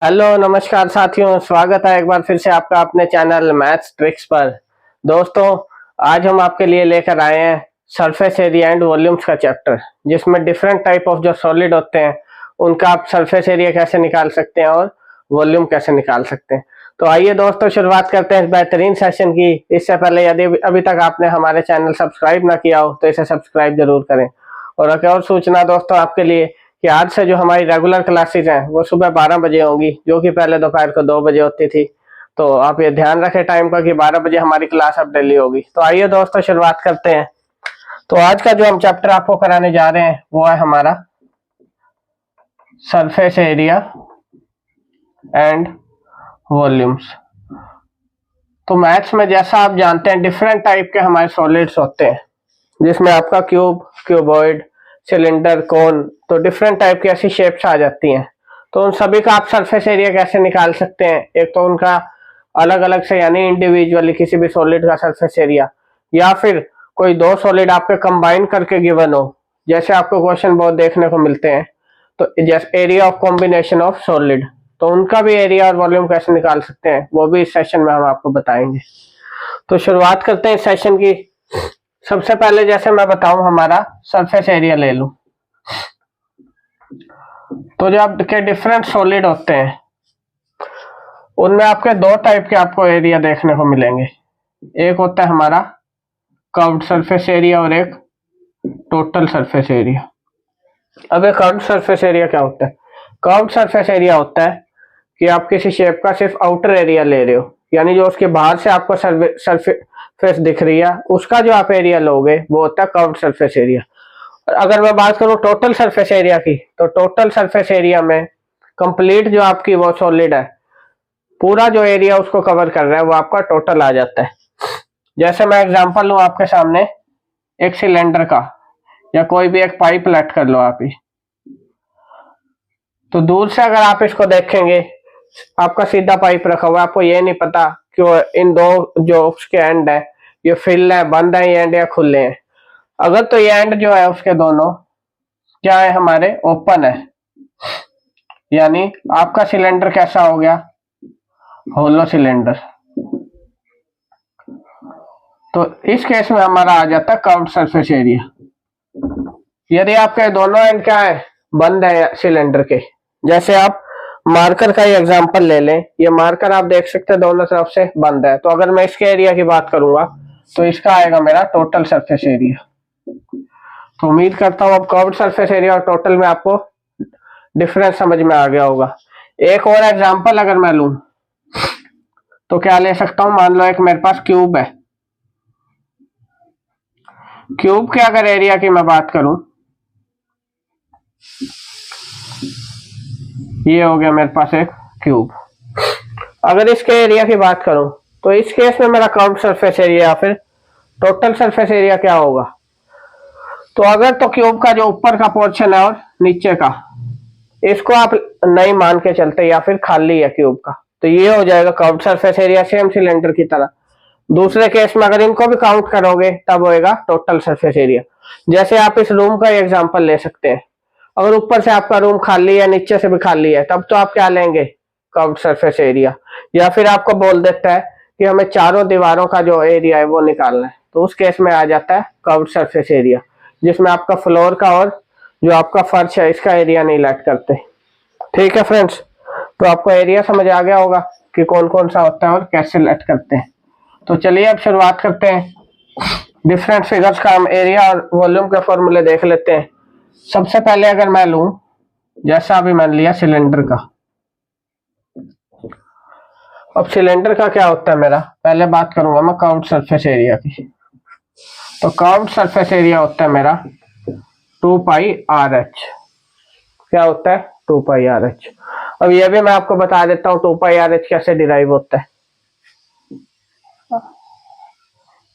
Hello नमस्कार साथियों, स्वागत है एक बार फिर से आपका अपने चैनल मैथ्स ट्रिक्स पर। दोस्तों, आज हम आपके लिए लेकर आए हैं सरफेस एरिया एंड वॉल्यूम्स का चैप्टर, जिसमें डिफरेंट टाइप ऑफ जो सॉलिड होते हैं उनका आप सरफेस एरिया कैसे निकाल सकते हैं और वॉल्यूम कैसे निकाल सकते हैं। तो आइए दोस्तों, शुरुआत करते हैं इस बेहतरीन सेशन की। इससे पहले यदि अभी तक आपने हमारे चैनल सब्सक्राइब ना किया हो तो इसे सब्सक्राइब जरूर करें। और एक और सूचना दोस्तों आपके लिए कि आज से जो हमारी रेगुलर क्लासेज हैं वो सुबह 12 बजे होंगी, जो कि पहले दोपहर को 2 बजे होती थी। तो आप ये ध्यान रखें टाइम का कि 12 बजे हमारी क्लास अब डेली होगी। तो आइए दोस्तों, शुरुआत करते हैं। तो आज का जो हम चैप्टर आपको कराने जा रहे हैं वो है हमारा सरफेस एरिया एंड वॉल्यूम्स। तो मैथ्स में जैसा आप जानते हैं डिफरेंट टाइप के हमारे सॉलिड्स होते हैं, जिसमें आपका क्यूब, क्यूबॉइड, सिलेंडर, कोन, तो डिफरेंट टाइप की ऐसी शेप्स आ जाती हैं। तो उन सभी का आप सरफेस एरिया कैसे निकाल सकते हैं? एक तो उनका अलग अलग से यानी इंडिविजुअली किसी भी सॉलिड का सरफेस एरिया, या फिर कोई दो सॉलिड आपके कंबाइन करके गिवन हो, जैसे आपको क्वेश्चन बहुत देखने को मिलते हैं। तो जैसे area of combination of solid, तो उनका भी एरिया और वॉल्यूम कैसे निकाल सकते हैं वो भी इस सेशन में हम आपको बताएंगे। तो शुरुआत करते हैं इस सेशन की। सबसे पहले जैसे मैं बताऊं, हमारा सरफेस एरिया ले लूं, तो जो आपके डिफरेंट सॉलिड होते हैं उनमें आपके दो टाइप के आपको एरिया देखने को मिलेंगे। एक होता है हमारा कर्व्ड सरफेस एरिया और एक टोटल सरफेस एरिया। अब ये कर्व्ड सरफेस एरिया क्या होता है? कर्व्ड सरफेस एरिया होता है कि आप किसी शेप का सिर्फ आउटर एरिया ले रहे हो, यानी जो उसके बाहर से आपको सरफेस दिख रही है उसका जो आप एरिया लोगे वो होता है कर्व्ड सरफेस एरिया। और अगर मैं बात करूं टोटल सरफेस एरिया की, तो टोटल सरफेस एरिया में कंप्लीट जो आपकी वो सॉलिड है, पूरा जो एरिया उसको कवर कर रहा है वो आपका टोटल आ जाता है। जैसे मैं एग्जांपल लूं आपके सामने, एक सिलेंडर का या कोई भी एक पाइप लेट कर लो आप ही। तो दूर से अगर आप इसको देखेंगे, आपका सीधा पाइप रखा हुआ है, आपको ये नहीं पता कि वो इन दो जो उसके एंड है ये फिल है, बंद है ये एंड या खुले हैं। अगर तो ये एंड जो है उसके दोनों क्या है, हमारे ओपन है, यानी आपका सिलेंडर कैसा हो गया, होलो सिलेंडर। तो इस केस में हमारा आ जाता है कर्व्ड सरफेस एरिया। यदि आपके दोनों एंड क्या है, बंद है सिलेंडर के, जैसे आप मार्कर का ही एग्जांपल ले लें, ये मार्कर आप देख सकते हैं दोनों तरफ से बंद है, तो अगर मैं इसके एरिया की बात करूंगा तो इसका आएगा मेरा टोटल सरफेस एरिया। तो उम्मीद करता हूं अब कर्व्ड सरफेस एरिया और टोटल में आपको डिफरेंस समझ में आ गया होगा। एक और एग्जांपल अगर मैं लूं तो क्या ले सकता हूं, मान लो एक मेरे पास क्यूब है। क्यूब के अगर एरिया की मैं बात करूं, ये हो गया मेरे पास एक क्यूब। अगर इसके एरिया की बात करूं तो इस केस में मेरा कर्व्ड सरफेस एरिया या फिर टोटल सरफेस एरिया क्या होगा? तो अगर तो क्यूब का जो ऊपर का पोर्शन है और नीचे का, इसको आप नहीं मान के चलते या फिर खाली है क्यूब का, तो ये हो जाएगा curved surface area, same cylinder की तरह। दूसरे केस में अगर इनको भी काउंट करोगे तब होएगा टोटल सरफेस एरिया। जैसे आप इस रूम का एग्जांपल ले सकते हैं, अगर ऊपर से आपका रूम खाली है, नीचे से भी खाली है, तब तो आप क्या लेंगे, कर्व्ड सरफेस एरिया। या फिर आपको बोल देता है कि हमें चारों दीवारों का जो एरिया है वो निकालना है, तो उस केस में आ जाता है कर्व्ड सरफेस एरिया, जिसमें आपका फ्लोर का और जो आपका फर्श है इसका एरिया नहीं लेट करते। ठीक है फ्रेंड्स, तो आपको एरिया समझ आ गया होगा कि कौन कौन सा होता है और कैसे लेट करते हैं। तो चलिए अब शुरुआत करते हैं। डिफरेंट फिगर्स का हम एरिया और वॉल्यूम के फॉर्मूले देख लेते हैं। सबसे पहले अगर मैं लूं, जैसा अभी मान लिया सिलेंडर का। अब सिलेंडर का क्या होता है मेरा, पहले बात करूंगा मैं कर्व्ड सरफेस एरिया की। तो कर्व्ड सरफेस एरिया होता है मेरा 2 पाई आर एच। क्या होता है, 2 पाई आर एच। अब ये भी मैं आपको बता देता हूँ 2 पाई आर एच कैसे डिराइव होता है।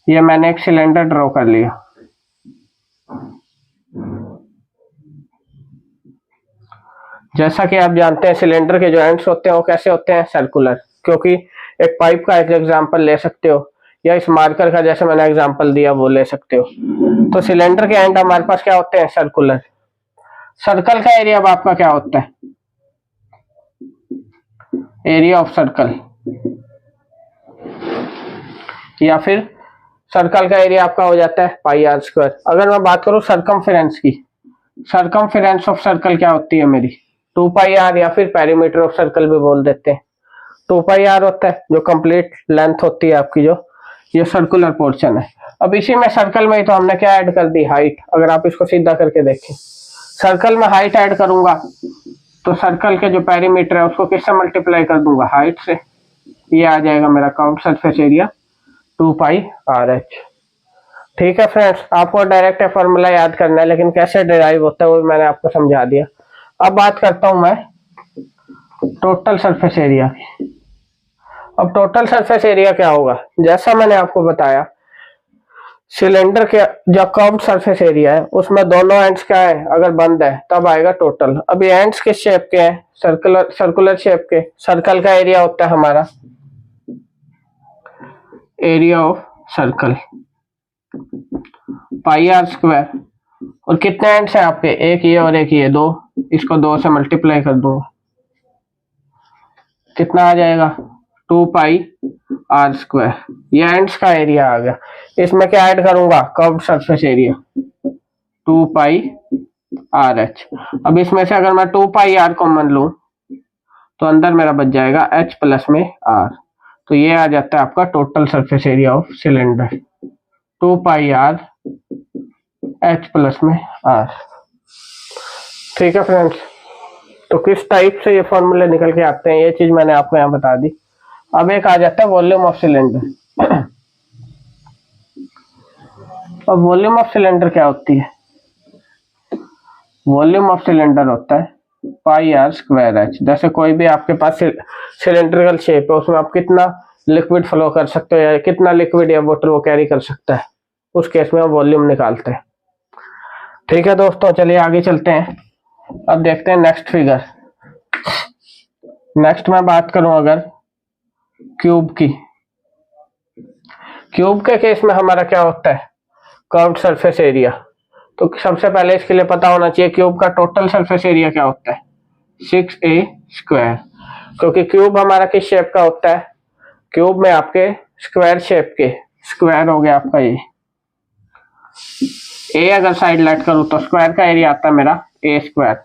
ये मैंने एक सिलेंडर ड्रॉ कर लिया। जैसा कि आप जानते हैं सिलेंडर के जो एंड्स होते हैं वो कैसे होते हैं, सर्कुलर, क्योंकि एक पाइप का एक एग्जांपल ले सकते हो या इस मार्कर का जैसे मैंने एग्जांपल दिया वो ले सकते हो। तो सिलेंडर के एंड हमारे पास क्या होते हैं, सर्कुलर। सर्कल का एरिया अब आपका क्या होता है, एरिया ऑफ सर्कल, या फिर सर्कल का एरिया आपका हो जाता है पाई आर स्क्वायर। अगर मैं बात करूं सरकमफेरेंस की, सरकमफेरेंस ऑफ सर्कल क्या होती है मेरी, 2 पाई आर, या फिर पेरीमीटर ऑफ सर्कल भी बोल देते हैं। 2 पाई आर होता है जो कंप्लीट लेंथ होती है आपकी, जो ये सर्कुलर पोर्शन है। अब इसी में सर्कल में ही तो हमने क्या ऐड कर दी, हाइट। अगर आप इसको सीधा करके देखें, सर्कल में हाइट ऐड करूंगा तो सर्कल के जो पेरीमीटर है उसको किससे मल्टीप्लाई कर दूंगा, हाइट से। ये आ जाएगा मेरा काउंट सरफेस एरिया 2 पाई आर एच। ठीक है फ्रेंड्स, आपको डायरेक्ट फॉर्मूला याद करना है, लेकिन कैसे डिराइव होता है वो मैंने आपको समझा दिया। अब बात करता हूं मैं टोटल सरफेस एरिया की। अब टोटल सरफेस एरिया क्या होगा, जैसा मैंने आपको बताया सिलेंडर के जो कर्व्ड सरफेस एरिया है उसमें दोनों एंड्स क्या है, अगर बंद है तब आएगा टोटल। अब ये एंड्स किस शेप के हैं, सर्कुलर शेप के। सर्कल का एरिया होता है हमारा area of circle pi r square. और कितने एंड्स हैं आपके, एक ये और एक ये, दो। इसको 2 से मल्टीप्लाई कर दूंगा, कितना आ जाएगा 2 पाई आर स्क्वायर। ये एंड्स का एरिया आ गया। इसमें क्या ऐड करूंगा, कर्व्ड सरफेस एरिया 2 पाई आर एच। अब इसमें से अगर मैं 2 पाई आर कॉमन लूं तो अंदर मेरा बच जाएगा एच प्लस में आर। तो ये आ जाता है आपका total surface area of cylinder 2 pi R H plus में आर। ठीक है फ्रेंड्स, तो किस टाइप से ये फॉर्मूले निकल के आते हैं ये चीज मैंने आपको यहाँ बता दी। अब एक आ जाता है वॉल्यूम ऑफ सिलेंडर। अब वॉल्यूम ऑफ सिलेंडर क्या होती है, वॉल्यूम ऑफ सिलेंडर होता है पाई आर स्क्वायर एच। जैसे कोई भी आपके पास सिलेंड्रिकल शेप है, उसमें आप कितना लिक्विड फ्लो कर सकते हो या कितना लिक्विड या वाटर वो कैरी कर सकता है, उस केस में हम वॉल्यूम निकालते हैं। ठीक है दोस्तों, चलिए आगे चलते हैं। अब देखते हैं नेक्स्ट फिगर। नेक्स्ट मैं बात करूं अगर क्यूब की, क्यूब के केस में हमारा क्या होता है, कर्व्ड सरफेस एरिया। तो सबसे पहले इसके लिए पता होना चाहिए क्यूब का टोटल सरफेस एरिया क्या होता है, 6a स्क्वायर। क्योंकि क्यूब हमारा किस शेप का होता है, क्यूब में आपके स्क्वायर शेप के, स्क्वायर हो गया आपका ये ए। अगर साइड लेट करूं तो स्क्वायर का एरिया आता है मेरा ए स्क्वायर।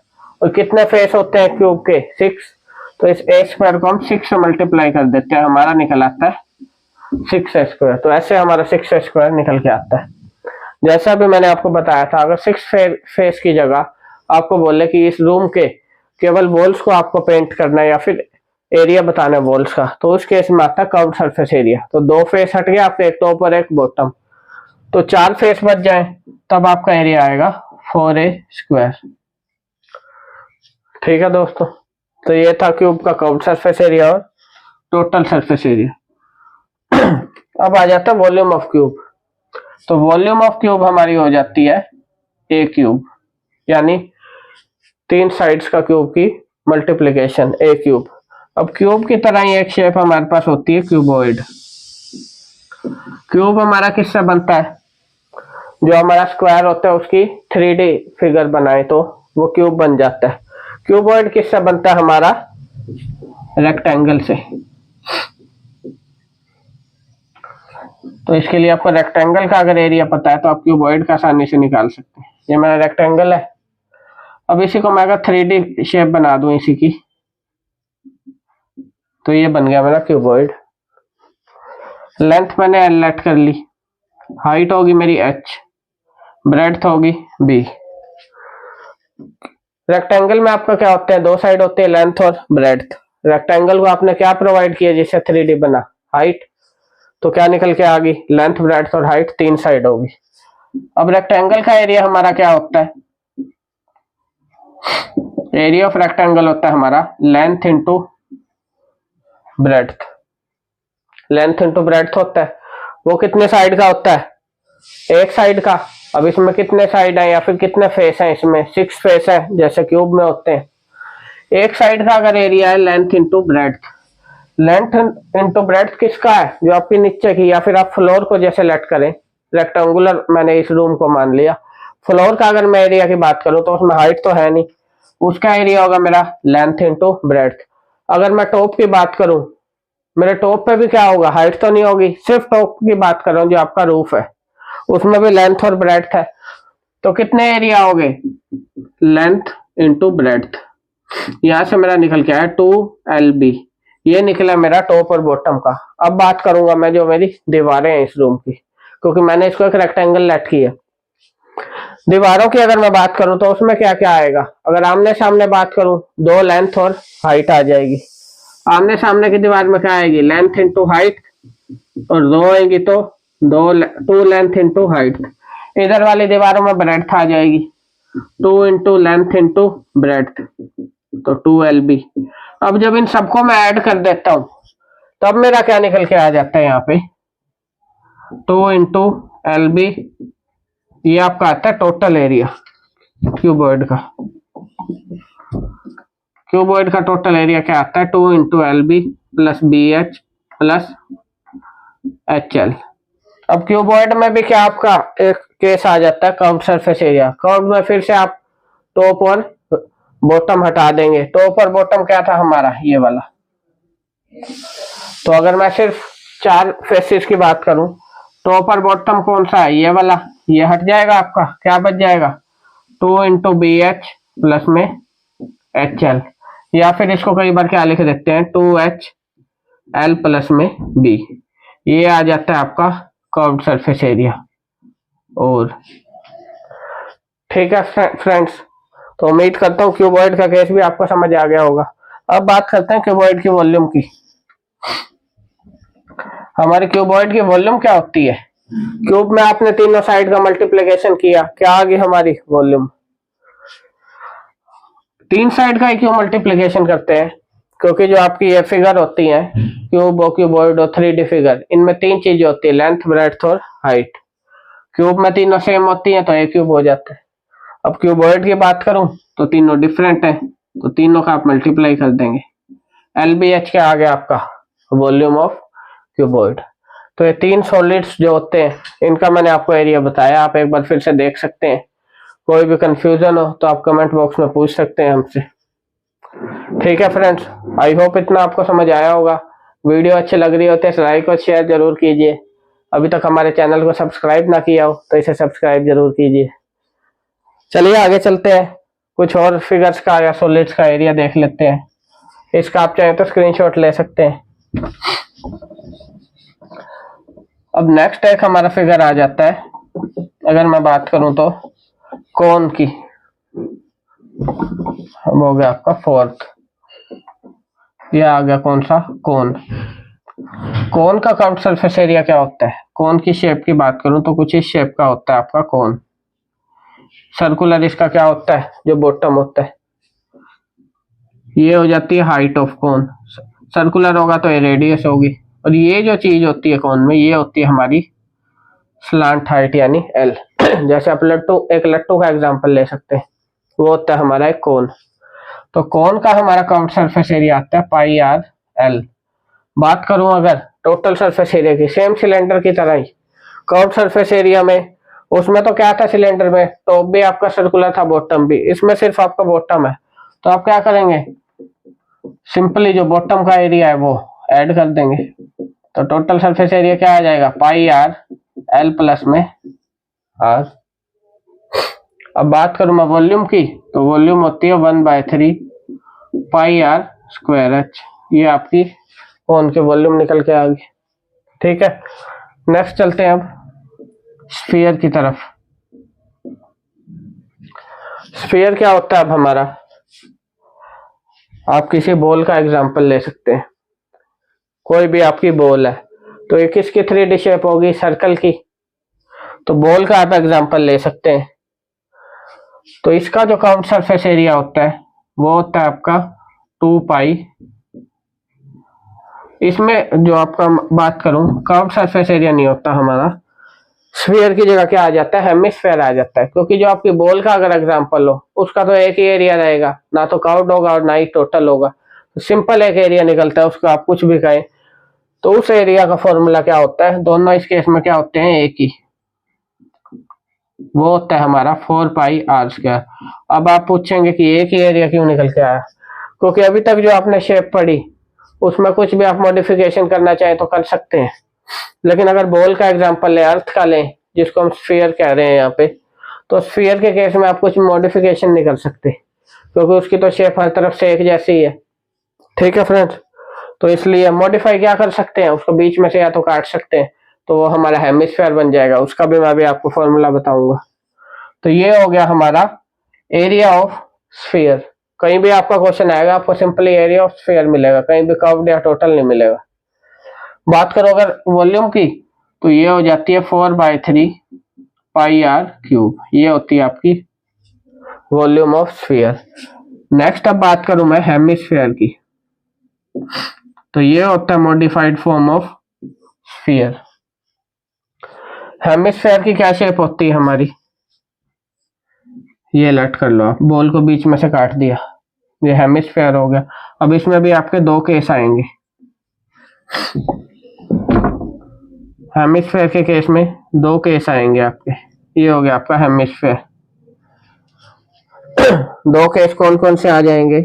और कितने फेस होते हैं क्यूब के, 6। तो इस ए स्क्वायर को हम 6 से मल्टीप्लाई कर देते हैं, हमारा निकल आता है 6 स्क्वायर। तो ऐसे हमारा 6 स्क्वायर निकल के आता है। जैसा भी मैंने आपको बताया था, अगर 6 फेस की जगह आपको बोले कि इस रूम के केवल वॉल्स को आपको पेंट करना है या फिर एरिया बताना है वॉल्स का, तो उस केस में आता है कर्व्ड सरफेस एरिया। तो 2 फेस हट गया आपके, एक टॉप और एक बॉटम, तो 4 फेस बच जाए तब आपका एरिया आएगा 4a स्क्वायर। ठीक है दोस्तों, तो ये था क्यूब का कर्व्ड सरफेस एरिया और टोटल सरफेस एरिया। अब आ जाता है वॉल्यूम ऑफ क्यूब। तो वॉल्यूम ऑफ क्यूब हमारी हो जाती है ए क्यूब, यानी 3 साइड्स का क्यूब की मल्टीप्लिकेशन ए क्यूब। अब क्यूब की तरह ही एक शेप हमारे पास होती है क्यूबॉइड। क्यूब हमारा किससे बनता है, जो हमारा स्क्वायर होता है उसकी 3D फिगर बनाए तो वो क्यूब बन जाता है। क्यूबॉइड किससे बनता है हमारा, रेक्टेंगल से। तो इसके लिए आपको रेक्टेंगल का अगर एरिया पता है तो आप क्यूबॉइड का आसानी से निकाल सकते हैं। ये मेरा रेक्टेंगल है। अब इसी को मैं अगर 3D शेप बना दूं इसी की, तो ये बन गया मेरा क्यूबॉइड। लेंथ मैंने L लेट कर ली, हाइट होगी मेरी h, ब्रेड्थ होगी b। रेक्टेंगल में आपका क्या होते हैं, 2 साइड होते हैं, लेंथ और ब्रेड्थ। रेक्टेंगल को आपने क्या प्रोवाइड किया जिससे 3D बना, हाइट। तो क्या निकल के आ गई, लेंथ ब्रेड्थ और हाइट 3 साइड होगी। अब रेक्टेंगल का एरिया हमारा क्या होता है, एरिया ऑफ रेक्टेंगल होता है हमारा length into breadth. Length into breadth होता है, वो कितने साइड का होता है, एक साइड का। अब इसमें कितने साइड है या फिर कितने फेस हैं, इसमें 6 फेस है जैसे क्यूब में होते हैं। एक साइड का अगर एरिया है length into breadth, length into breadth किसका है, जो आपकी नीचे की, या फिर आप फ्लोर को जैसे लेट करें, रेक्टेंगुलर मैंने इस रूम को मान लिया। फ्लोर का अगर मैं एरिया की बात करूं तो उसमें हाइट तो है नहीं, उसका एरिया होगा मेरा लेंथ इंटू ब्रेड्थ। अगर मैं टॉप की बात करूं, मेरे टॉप पे भी क्या होगा, हाइट तो नहीं होगी, सिर्फ टॉप की बात कर रहा हूँ जो आपका रूफ है, उसमें भी लेंथ और ब्रेड्थ है। तो कितने एरिया हो गए, लेंथ इंटू ब्रेड्थ। यहां से मेरा निकल के आया 2LB, ये निकला मेरा टॉप और बॉटम का। अब बात करूंगा मैं जो मेरी दीवारें हैं इस रूम की, क्योंकि मैंने इसको एक रेक्टेंगल लेट किया। दीवारों की अगर मैं बात करूं तो उसमें क्या क्या आएगा, अगर आमने सामने बात करूं, 2 लेंथ और हाइट आ जाएगी। आमने सामने की दीवार में क्या आएगी, लेंथ इंटू हाइट, और 2 आएगी तो 2 लेंथ इंटू हाइट। इधर वाली दीवारों में ब्रेड्थ आ जाएगी, 2 इंटू लेंथ इंटू ब्रेड्थ, तो 2LB। अब जब इन सबको मैं ऐड कर देता हूं तब मेरा क्या निकल के आ जाता है, यहाँ पे 2 इंटू LB, ये आपका आता है टोटल एरिया क्यूबॉइड का। क्यूबॉइड का टोटल एरिया क्या आता है, 2 into LB plus BH plus HL। अब क्यूबॉइड में भी क्या आपका एक केस आ जाता है, कर्व्ड सरफेस एरिया। कर्व्ड में फिर से आप टॉप और बॉटम हटा देंगे। टॉप और बॉटम क्या था हमारा, ये वाला। तो अगर मैं सिर्फ 4 फेसेस की बात करूं, टॉप और बॉटम कौन सा है, ये वाला, ये हट जाएगा, आपका क्या बच जाएगा, 2 इंटू BH प्लस में HL, या फिर इसको कई बार क्या लिख देते हैं, 2HL प्लस में B। ये आ जाता है आपका कर्व्ड सरफेस एरिया। और ठीक है फ्रेंड्स, तो उम्मीद करता हूँ क्यूबॉइड का केस भी आपको समझ आ गया होगा। अब बात करते हैं क्यूबॉइड की वॉल्यूम की। हमारी क्यूबॉइड की वॉल्यूम क्या होती है, क्यूब में आपने तीनों साइड का मल्टीप्लिकेशन किया, क्या आ गई हमारी वॉल्यूम। 3 साइड का क्यों मल्टीप्लिकेशन करते हैं, क्योंकि जो आपकी ये फिगर होती है, क्यूब और क्यूबॉइड और 3D फिगर, इनमें 3 चीजें होती है, लेंथ ब्रेड्थ और हाइट। क्यूब में तीनों सेम होती है तो एक क्यूब हो जाता है। अब क्यूबॉइड की बात करूं तो तीनों डिफरेंट है, तो तीनों का आप मल्टीप्लाई कर देंगे। LBH क्या आ गया आपका, वॉल्यूम ऑफ क्यूबॉइड। तो ये 3 सॉलिड्स जो होते हैं इनका मैंने आपको एरिया बताया, आप एक बार फिर से देख सकते हैं। कोई भी कंफ्यूजन हो तो आप कमेंट बॉक्स में पूछ सकते हैं हमसे। ठीक है फ्रेंड्स, आई होप इतना आपको समझ आया होगा। वीडियो अच्छी लग रही हो तो लाइक और शेयर जरूर कीजिए। अभी तक हमारे चैनल को सब्सक्राइब ना किया हो तो इसे सब्सक्राइब जरूर कीजिए। चलिए आगे चलते हैं, कुछ और फिगर्स का या सॉलिड्स का एरिया देख लेते हैं। इसका आप चाहें तो स्क्रीनशॉट ले सकते हैं। अब नेक्स्ट एक हमारा फिगर आ जाता है, अगर मैं बात करूं तो कोन की। अब हो गया आपका 4th, ये आ गया कौन सा, कोन। कोन का कर्व्ड सरफेस एरिया क्या होता है, कोन की शेप की बात करूं तो कुछ इस शेप का होता है आपका कोन। सर्कुलर इसका क्या होता है, जो बॉटम होता है, ये हो जाती है हाइट ऑफ कोन। सर्कुलर होगा तो ये रेडियस होगी, और ये जो चीज होती है कोन में, ये होती है हमारी स्लांट हाइट यानी L। जैसे आप एक लट्टू का एग्जांपल ले सकते हैं, वो होता है हमारा एक कोन। तो कोन का हमारा कर्व्ड सरफेस एरिया आता है πr/L। बात करूं अगर टोटल सरफेस एरिया की, सेम सिलेंडर की तरह ही कर्व्ड सरफेस एरिया में, उसमें तो क्या था, सिलेंडर में टॉप भी आपका सर्कुलर था, बॉटम भी, इसमें सिर्फ आपका बॉटम है। तो आप क्या करेंगे, सिंपली जो बॉटम का एरिया है वो ऐड कर देंगे, तो टोटल सरफेस एरिया क्या आ जाएगा, πr/L प्लस में r। अब बात करूं मैं वॉल्यूम की, तो वॉल्यूम होती है 1/3 πr²h। ये आपकी कोन की वॉल्यूम निकल के आ गई। ठीक है, नेक्स्ट चलते हैं अब स्फीयर की तरफ। स्फीयर क्या होता है, अब हमारा, आप किसी बॉल का एग्जांपल ले सकते हैं। कोई भी आपकी बॉल है तो ये किसकी 3D शेप होगी, सर्कल की। तो बॉल का आप एग्जांपल ले सकते हैं। तो इसका जो कर्व्ड सरफेस एरिया होता है वो होता है आपका 2π। इसमें जो आपका बात करूं, कर्व्ड सरफेस एरिया नहीं होता हमारा, स्फीयर की जगह क्या आ जाता है, हेमिस्फीयर आ जाता है। क्योंकि जो आपकी बॉल का अगर एग्जांपल हो, उसका तो एक ही एरिया रहेगा, ना तो कर्व्ड होगा और ना ही टोटल होगा। तो सिंपल एक एरिया निकलता है, उसको आप कुछ भी कहें। तो उस एरिया का फॉर्मूला क्या होता है, दोनों इस केस में क्या होते हैं, एक ही, वो होता है हमारा 4πr²। अब आप पूछेंगे कि एक ही एरिया क्यों निकल के आया, क्योंकि अभी तक जो आपने शेप पढ़ी उसमें कुछ भी आप मॉडिफिकेशन करना चाहें तो कर सकते हैं, लेकिन अगर बॉल का एग्जांपल लें, अर्थ का लें, जिसको हम स्फीयर कह रहे हैं यहाँ पे, तो स्फीयर के केस में आप कुछ मॉडिफिकेशन नहीं कर सकते क्योंकि उसकी तो शेप हर तरफ से एक जैसी ही है। ठीक है फ्रेंड्स, तो इसलिए मॉडिफाई क्या कर सकते हैं, उसको बीच में से या तो काट सकते हैं तो वो हमारा हेमिस्फीयर बन जाएगा, उसका भी मैं अभी आपको फॉर्मूला बताऊंगा। तो ये हो गया हमारा एरिया ऑफ स्फीयर। कहीं भी आपका क्वेश्चन आएगा आपको सिंपली एरिया ऑफ स्फीयर मिलेगा, कहीं भी कर्व्ड या टोटल नहीं मिलेगा। बात करो अगर वॉल्यूम की, तो ये हो जाती है 4/3 पाई आर क्यूब, ये होती है आपकी वॉल्यूम ऑफ स्फीयर। नेक्स्ट अब बात करूं मैं हेमिस्फीयर की, तो ये होता है modified form of sphere. Hemisphere की क्या शेप होती है हमारी, ये लट कर लो आप, बॉल को बीच में से काट दिया, ये हेमिस्फीयर हो गया। अब इसमें भी आपके दो केस आएंगे, हेमिस्फीयर के केस में दो केस आएंगे आपके। ये हो गया आपका हेमिस्फीयर। दो केस कौन कौन से आ जाएंगे,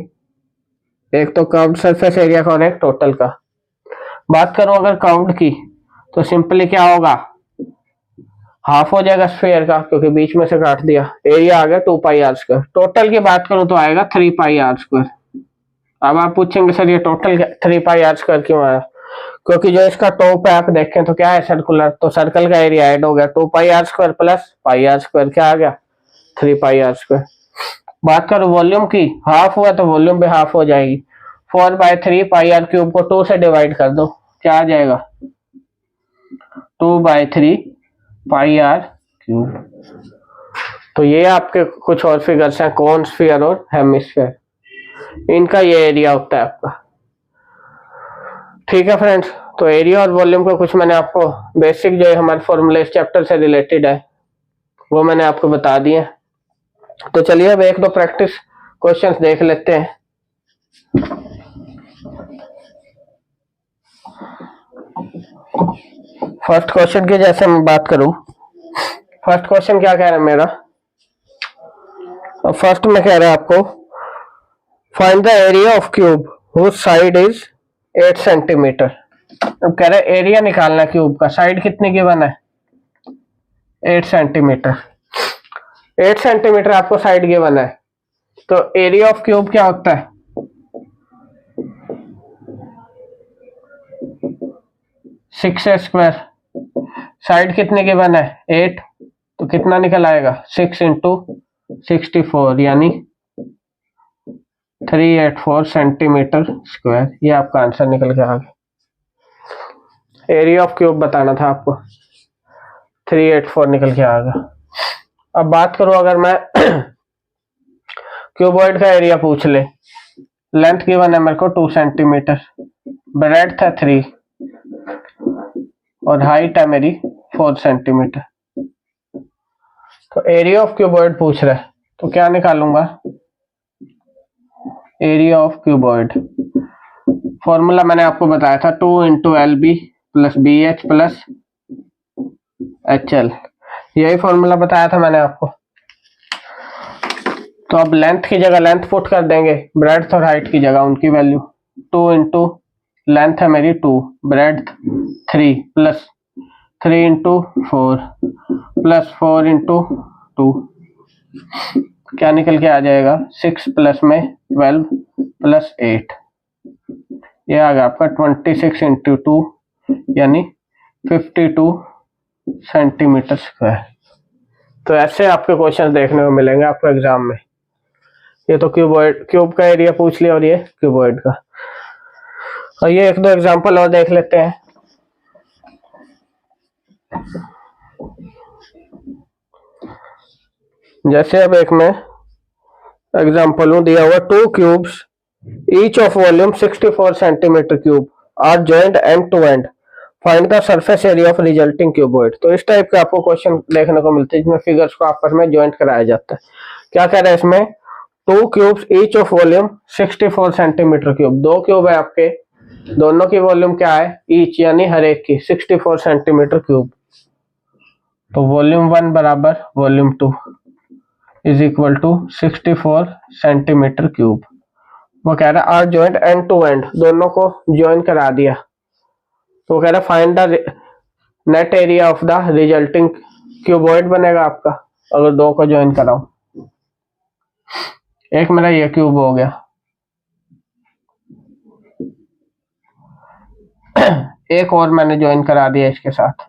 एक तो कर्व्ड सरफेस एरिया का और एक टोटल का। बात करो अगर कर्व्ड की, तो सिंपली क्या होगा, हाफ हो जाएगा स्फीयर का क्योंकि बीच में से काट दिया, एरिया आ गया 2πr²। टोटल की बात करूं तो आएगा 3πr²। अब आप पूछेंगे सर ये टोटल 3πr² क्यों आया, क्योंकि जो इसका टॉप है आप देखें तो क्या है, सर्कुलर, तो सर्कल का एरिया ऐड हो गया, 2πr² प्लस πr² क्या आ गया, 3πr²। बात करो वॉल्यूम की, हाफ हुआ तो वॉल्यूम भी हाफ हो जाएगी, 4/3 πr³ को 2 से डिवाइड कर दो, क्या आ जाएगा 2/3 πr³। तो ये आपके कुछ और फिगर्स हैं, कॉन स्फीयर और हेमिस्फीयर, इनका ये एरिया होता है आपका। ठीक है फ्रेंड्स, तो एरिया और वॉल्यूम का कुछ मैंने आपको बेसिक जो है हमारे फॉर्मूले इस चैप्टर से रिलेटेड है वो मैंने आपको बता दिए। तो चलिए अब एक दो प्रैक्टिस क्वेश्चंस देख लेते हैं। फर्स्ट क्वेश्चन की जैसे मैं बात करूं, फर्स्ट क्वेश्चन क्या कह रहा है मेरा, फर्स्ट में कह रहा है आपको find the area of cube whose side is 8 centimetre. अब कह रहे हैं एरिया निकालना क्यूब का, साइड कितनी गिवन है 8 सेंटीमीटर। 8 सेंटीमीटर आपको साइड गिवन है, तो एरिया ऑफ क्यूब क्या होता है, सिक्स स्क्वायर। साइड कितने गिवन है 8, तो कितना निकल आएगा 6 इंटू 64 यानी 384 सेंटीमीटर स्क्वायर, ये आपका आंसर निकल के आ गया। एरिया ऑफ क्यूब बताना था आपको, 384 निकल के आ गया। अब बात करूं अगर मैं क्यूबॉइड का एरिया पूछ ले, लेंथ गिवन है मेरे को 2 सेंटीमीटर, ब्रेड्थ है 3 और हाइट है मेरी 4 सेंटीमीटर। तो एरिया ऑफ क्यूबॉइड पूछ रहा है तो क्या निकालूंगा, एरिया ऑफ क्यूबॉइड फॉर्मूला मैंने आपको बताया था 2 into LB plus BH plus HL, यही फॉर्मूला बताया था मैंने आपको। तो अब लेंथ की जगह लेंथ पुट कर देंगे, ब्रेड्थ और हाइट की जगह उनकी वैल्यू, 2 इंटू लेंथ है मेरी 2, breadth 3 plus 3 into 4 plus 4 into 2, क्या निकल के आ जाएगा 6 प्लस में 12 प्लस 8, ये आ गया आपका 26 इंटू 2 यानी 52 सेंटीमीटर स्क्वायर। तो ऐसे आपके क्वेश्चन देखने को मिलेंगे आपको एग्जाम में। ये तो क्यूब का एरिया पूछ लिया और ये क्यूबॉइड का। और ये एक दो एग्जांपल और देख लेते हैं। जैसे अब एक में एग्जांपल हूं दिया हुआ, 2 cubes each of volume 64 centimetre cube are joint end to end, find the surface area of resulting cuboid. तो इस टाइप का आपको क्वेश्चन देखने को मिलते हैं जिसमें फिगर्स को आपस में ज्वाइंट कराया जाता है। क्या कह रहे हैं इसमें, 2 cubes each of volume 64 centimetre cube, 2 cube है आपके, दोनों की वॉल्यूम क्या है ईच यानी हर एक की 64 सेंटीमीटर क्यूब। तो वॉल्यूम 1 बराबर volume 2 is equal to 64 centimetre cube. वो कह रहा है are joint end to end, दोनों को ज्वाइन करा दिया। तो वो कह रहा है find the net area of the resulting cuboid बनेगा आपका अगर दो को ज्वाइन कराऊं। एक मेरा ये क्यूब हो गया, एक और मैंने ज्वाइन करा दिया इसके साथ,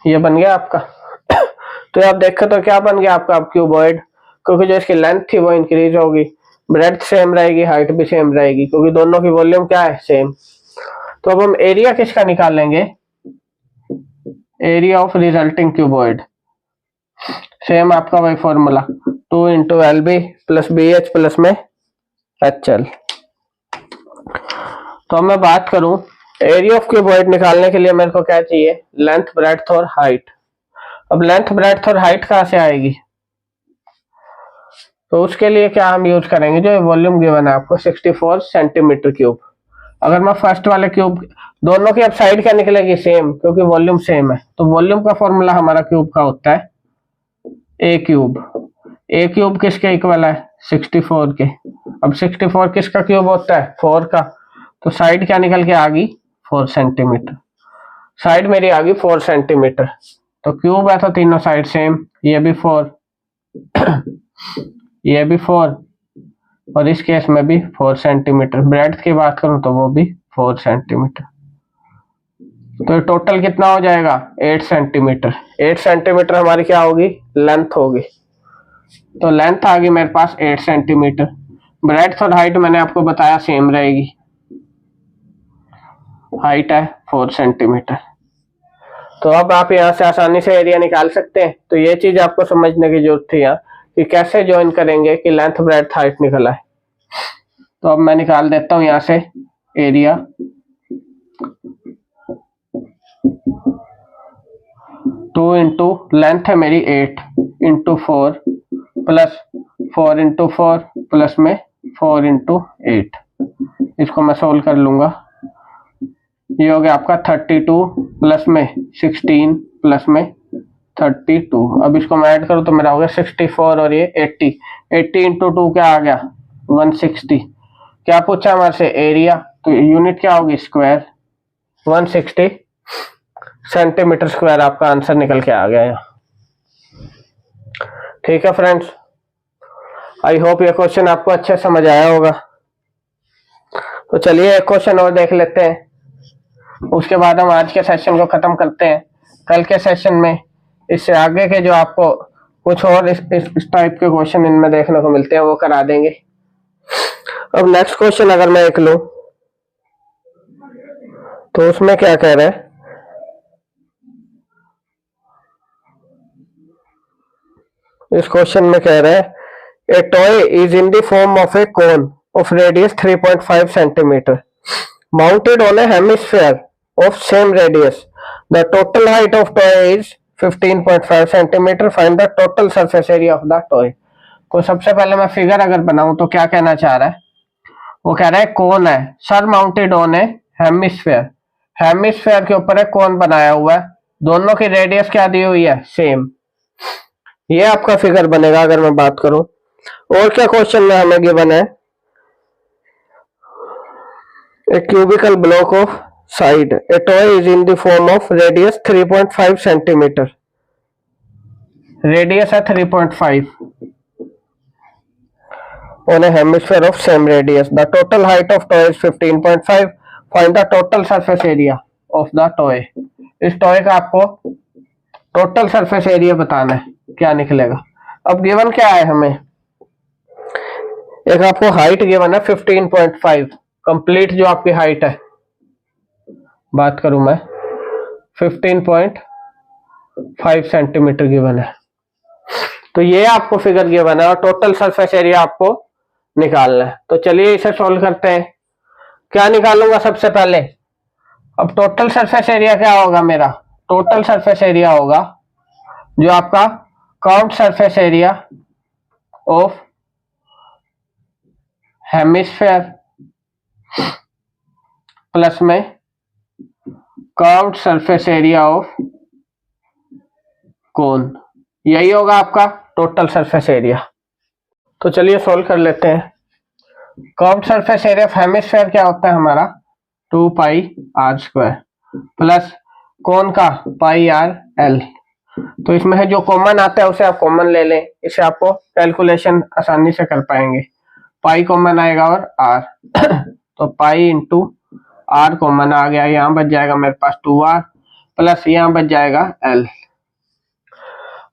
ये बन गया आपका। तो आप देखो तो क्या बन गया आपका क्यूबॉइड, क्योंकि जो इसकी लेंथ थी वो इंक्रीज होगी, ब्रेड्थ सेम रहेगी, हाइट भी सेम रहेगी, क्योंकि दोनों की वॉल्यूम क्या है सेम। तो अब हम एरिया किसका निकाल लेंगे, area of resulting cuboid, same आपका वही formula 2 into L B plus B H plus में एच एल। तो मैं बात करूं एरिया ऑफ क्यूबॉइड निकालने के लिए मेरे को क्या चाहिए, लेंथ ब्रेड्थ और हाइट। अब लेंथ ब्रेड्थ और हाइट कहां से आएगी, तो उसके लिए क्या हम यूज करेंगे, जो वॉल्यूम गिवन है आपको 64 सेंटीमीटर क्यूब। अगर मैं फर्स्ट वाले क्यूब, दोनों की अब साइड क्या निकलेगी सेम, क्योंकि वॉल्यूम सेम है, तो वॉल्यूम का फॉर्मूला हमारा क्यूब का होता है ए क्यूब। ए क्यूब किसके इक्वल है 64 के। अब 64 किसका क्यूब होता है 4 का, तो साइड क्या निकल के आ गई 4 सेंटीमीटर, साइड मेरी आ गई 4 सेंटीमीटर। तो क्यूब है तो तीनों साइड सेम, ये भी 4 ये भी 4 और इस केस में भी 4 सेंटीमीटर। ब्रेड्थ की बात करूं तो वो भी 4 सेंटीमीटर। तो टोटल कितना हो जाएगा 8 सेंटीमीटर। 8 सेंटीमीटर हमारी क्या होगी लेंथ होगी, तो लेंथ आ गई मेरे पास 8 सेंटीमीटर। ब्रेड्थ और हाइट मैंने आपको बताया सेम रहेगी, हाइट है 4 सेंटीमीटर। तो अब आप यहाँ से आसानी से एरिया निकाल सकते हैं। तो ये चीज आपको समझने की जरूरत थी यहाँ कि कैसे ज्वाइन करेंगे कि लेंथ ब्रेड्थ हाइट निकला है। तो अब मैं निकाल देता हूँ यहाँ से एरिया। टू इंटू लेंथ है मेरी 8 इंटू 4 प्लस 4 इंटू 4 प्लस में 4 इंटू 8, इसको मैं सोल्व कर लूंगा। ये हो गया आपका 32 प्लस में 16 प्लस में 32। अब इसको मैं ऐड करूँ तो मेरा हो गया 64 और ये 80। 80 इंटू 2 क्या आ गया 160। क्या पूछा हमारे से एरिया, तो यूनिट क्या होगी स्क्वायर, 160 सेंटीमीटर स्क्वायर आपका आंसर निकल के आ गया यहाँ। ठीक है फ्रेंड्स, आई होप ये क्वेश्चन आपको अच्छे समझ आया होगा। तो चलिए एक क्वेश्चन और देख लेते हैं, उसके बाद हम आज के सेशन को खत्म करते हैं। कल के सेशन में इससे आगे के जो आपको कुछ और इस टाइप के क्वेश्चन इनमें देखने को मिलते हैं वो करा देंगे। अब नेक्स्ट क्वेश्चन अगर मैं एक लूं तो उसमें क्या कह रहा है, इस क्वेश्चन में कह रहा है ए toy is in the form of A cone of radius 3.5 centimetre mounted on A hemisphere of same radius. The total height of toy is 15.5 centimeter. Find the total surface area of the toy. तो सबसे पहले मैं figure अगर बनाऊं तो क्या कहना चाह रहा है, वो कह रहा है कोन है सर माउंटेड ऑन है हेमिस्फीयर, हेमिस्फीयर के ऊपर है कोन बनाया हुआ है, दोनों की रेडियस क्या दी हुई है सेम। ये आपका फिगर बनेगा अगर मैं बात करूं। और क्या क्वेश्चन में हमें गिवन है, a cubical block of side a toy is in the form of radius 3.5 centimeter, radius है 3.5 on a hemisphere of same radius. The total height of toy is 15.5. Find the total surface area of the toy. इस toy का आपको total surface area बताना है, क्या निकलेगा। अब given क्या है हमें, एक आपको हाइट गिवन है 15.5, कंप्लीट जो आपकी हाइट है बात करूं मैं 15.5 सेंटीमीटर गिवन है। तो ये आपको फिगर गिवन है और टोटल सरफेस एरिया आपको निकालना है। तो चलिए इसे सोल्व करते हैं। क्या निकालूंगा सबसे पहले, अब टोटल सरफेस एरिया क्या होगा मेरा, टोटल सरफेस एरिया होगा जो आपका count surface area of hemisphere plus में count surface area of cone, यही होगा आपका टोटल सरफेस एरिया। तो चलिए सोल्व कर लेते हैं। Curved surface area of hemisphere क्या होता है हमारा, 2 पाई आर स्क्वायर प्लस कोन का पाई आर एल। तो इसमें है जो कॉमन आता है उसे आप कॉमन ले लें, इससे आपको कैलकुलेशन आसानी से कर पाएंगे। पाई कॉमन आएगा और आर तो पाई इंटू आर कॉमन आ गया, यहाँ बच जाएगा मेरे पास 2r प्लस यहाँ बच जाएगा l।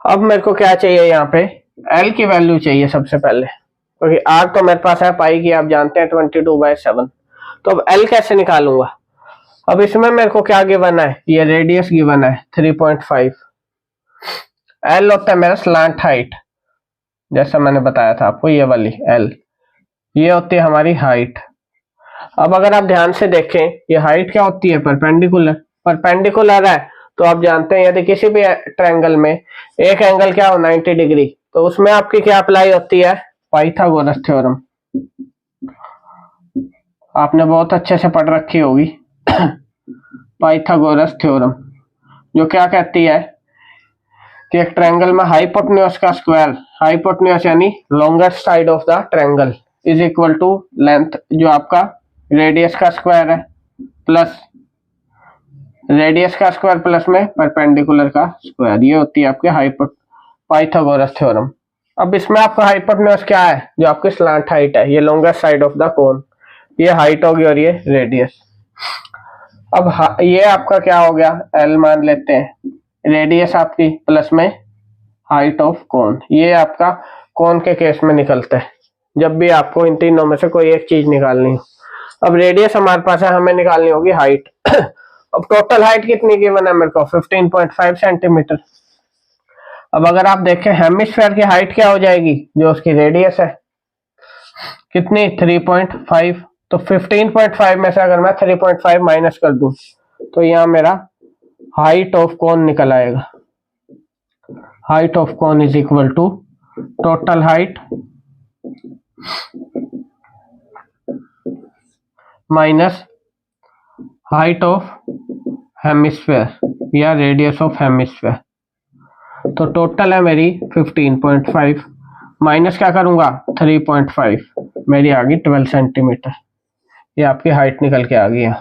अब मेरे को क्या चाहिए, यहाँ पे l की वैल्यू चाहिए सबसे पहले, क्योंकि r तो मेरे पास है पाई की, आप जानते हैं 22/7। तो अब l कैसे निकालूंगा। अब इसमें मेरे को क्या गिवन है, ये रेडियस गिवन है 3.5। l होता है मेरा स्लांट हाइट, जैसा मैंने बताया था आपको, ये वाली l, ये होती है हमारी हाइट। अब अगर आप ध्यान से देखें, ये हाइट क्या होती है, परपेंडिकुलर। परपेंडिकुलर है तो आप जानते हैं यदि किसी भी ट्रायंगल में एक एंगल क्या हो 90 डिग्री, तो उसमें आपकी क्या अप्लाई होती है, पाइथागोरस थ्योरम। आपने बहुत अच्छे से पढ़ रखी होगी पाइथागोरस थ्योरम, जो क्या कहती है कि एक ट्रायंगल में हाइपोटेन्यूज का स्क्वायर, हाइपोटेन्यूज यानी longest side of the triangle, is equal to length जो आपका रेडियस का स्क्वायर है प्लस रेडियस का स्क्वायर प्लस में परपेंडिकुलर का स्क्वायर, ये होती है आपके पाइथागोरस थ्योरम। अब इसमें आपका हाइपोटेन्यूज क्या है, जो आपकी स्लांट हाइट है, ये longest side of the cone, ये हाइट होगी और ये रेडियस। अब ये आपका क्या हो गया, एल मान लेते हैं, रेडियस आपकी प्लस में हाइट ऑफ कोन, ये आपका कोन के केस में निकलता है जब भी आपको इन तीनों में से कोई एक चीज निकालनी हो। अब रेडियस हमारे पास है, हमें निकालनी होगी हाइट अब टोटल हाइट कितनी गिवन है मेरे को, 15.5 सेंटीमीटर। अब अगर आप देखें हेमिस्फीयर की हाइट क्या हो जाएगी, जो उसकी रेडियस है कितनी, 3.5। तो 15.5 में से अगर मैं 3.5 माइनस कर दूं तो यहाँ मेरा हाइट ऑफ कोन निकल आएगा। Height of cone is equal to total height minus height of hemisphere या रेडियस ऑफ हेमिस्फीयर। तो टोटल है मेरी 15.5 माइनस क्या करूंगा 3.5, मेरी आ गई 12 सेंटीमीटर। ये आपकी हाइट निकल के आ गई है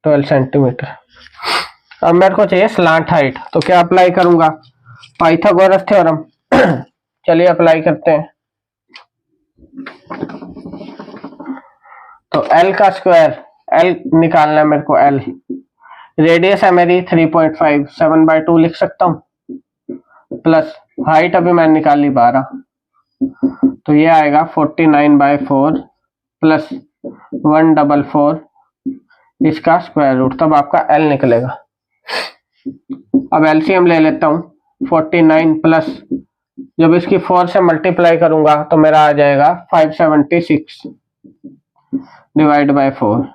12 सेंटीमीटर। अब मेरे को चाहिए स्लांट हाइट, तो क्या अप्लाई करूंगा, पाइथागोरस थ्योरम चलिए अप्लाई करते हैं। तो L का स्क्वायर, L निकालना है मेरे को, L रेडियस है मेरी 3.5, 7/2 लिख सकता हूँ प्लस हाइट अभी मैंने निकाली 12, तो ये आएगा 49/4 प्लस 144 इसका स्क्वायर रूट, तब आपका L निकलेगा। अब एलसीएम ले लेता हूँ, 49 प्लस जब इसकी 4 से मल्टीप्लाई करूंगा तो मेरा आ जाएगा 576 डिवाइड बाय 4,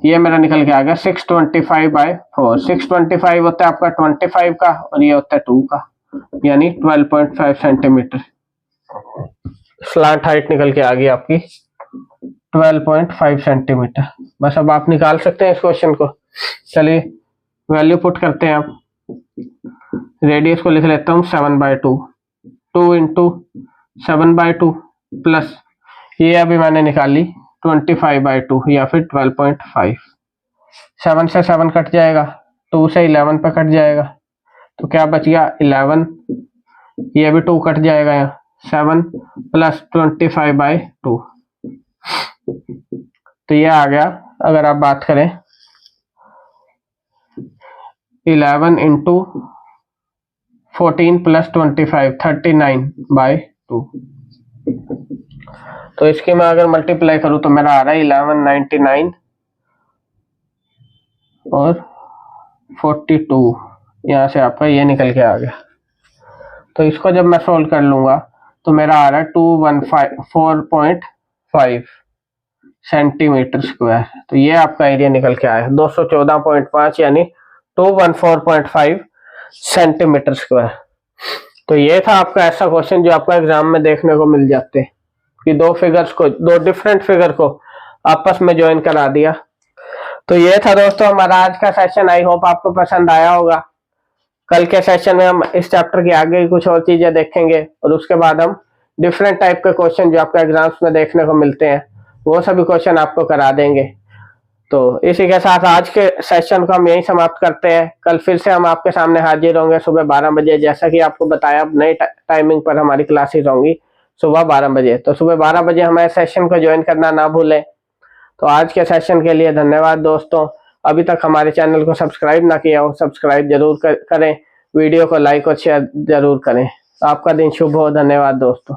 ये मेरा निकल के आ गया 625/4। 625 होता है आपका 25 का और ये होता है 2 का, यानी 12.5 सेंटीमीटर स्लांट हाइट निकल के आ गई आपकी 12.5 सेंटीमीटर। बस अब आप निकाल सकते हैं इस क्वेश्चन को। चलिए वैल्यू पुट करते हैं। आप रेडियस को लिख लेता हूँ 7/2, 2 इंटू 7/2 प्लस ये अभी मैंने निकाली 25/2 या फिर 12.5। 7 से 7 कट जाएगा, 2 से 11 पे कट जाएगा, तो क्या बच गया 11, ये भी 2 कट जाएगा, यहाँ 7 प्लस 25/2, तो ये आ गया। अगर आप बात करें 11 इंटू 14 प्लस 25 39/2, तो इसके मैं अगर मल्टीप्लाई करूं तो मेरा आ रहा है 1199 और 42, यहाँ से आपका ये निकल के आ गया। तो इसको जब मैं सोल्व कर लूंगा तो मेरा आ रहा है 214.5 सेंटीमीटर स्क्वायर। तो ये आपका एरिया निकल के आया 214.5 यानी 214.5 सेंटीमीटर स्क्वायर। तो ये था आपका ऐसा क्वेश्चन जो आपका एग्जाम में देखने को मिल जाते हैं कि दो डिफरेंट फिगर को आपस में ज्वाइन करा दिया। तो ये था दोस्तों हमारा आज का सेशन। आई होप आपको पसंद आया होगा। कल के सेशन में हम इस चैप्टर के आगे कुछ और चीजें देखेंगे और उसके बाद हम डिफरेंट टाइप के क्वेश्चन जो आपके एग्जाम्स में देखने को मिलते हैं, वो सभी क्वेश्चन आपको करा देंगे। तो इसी के साथ आज के सेशन को हम यहीं समाप्त करते हैं। कल फिर से हम आपके सामने हाजिर होंगे सुबह 12 बजे, जैसा कि आपको बताया अब नई टाइमिंग पर हमारी क्लासेस होंगी सुबह 12 बजे। तो सुबह 12 बजे हमारे सेशन को ज्वाइन करना ना भूलें। तो आज के सेशन के लिए धन्यवाद दोस्तों। अभी तक हमारे चैनल को सब्सक्राइब ना किया हो, सब्सक्राइब जरूर करें, वीडियो को लाइक और शेयर जरूर करें। आपका दिन शुभ हो। धन्यवाद दोस्तों।